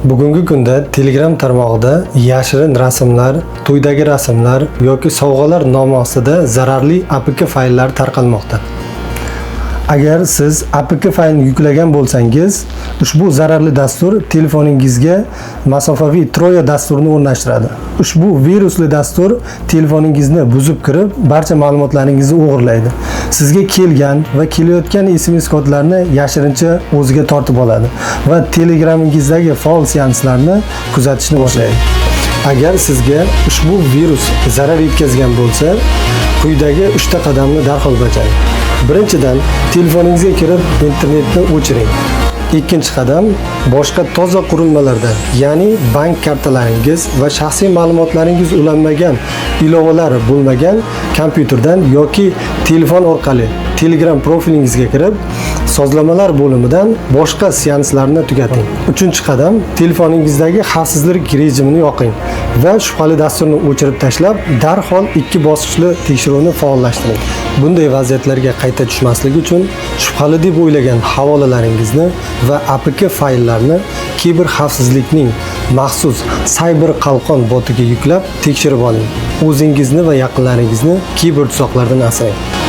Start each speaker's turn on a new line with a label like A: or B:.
A: Bugungi kunda Telegram tarmog'ida yashirin rasmlar, to'ydagi rasmlar yoki sovg'alar nomi ostida zararli APK fayllar tarqalmoqda. Agar siz APK faylni yuklagan bo'lsangiz, ushbu zararli dastur telefoningizga masofaviy Troya dasturini o'rnashtiradi. Ushbu virusli dastur telefoningizni buzib kirib, barcha ma'lumotlaringizni o'g'irlaydi. Sizga kelgan va kelayotgan SMS kodlarni yashirincha o'ziga tortib oladi va Telegramingizdagi faol seanslarni kuzatishni boshlaydi. Agar sizga ushbu virus zarar yetkazgan bo'lsa, quyidagi 3 ta qadamni darhol bajaring. Birinchidan, telefoningizga kirib internetni o'chiring. Ikkinchi qadam, boshqa toza qurilmalarda, ya'ni bank kartalaringiz va shaxsiy ma'lumotlaringiz ulanmagan, ilovalar bo'lmagan kompyuterdan yoki telefon orqali Telegram profilingizga kirib, sozlamalar bo'limidan boshqa seanslarni tugating. Uchinchi qadam, telefoningizdagi xavfsizlik rejimini yoqing va shubhali dasturni o'chirib tashlab, darhol 2 bosqichli tekshiruvni faollashtiring. Bunday vaziyatlarga qayta tushmaslik uchun shubhali deb o'ylagan havolalaringizni va APK fayllarni kiber xavfsizlikning maxsus Cyber Qalqon botiga yuklab tekshirib oling. O'zingizni va yaqinlaringizni kiber tuzoqlardan asrang.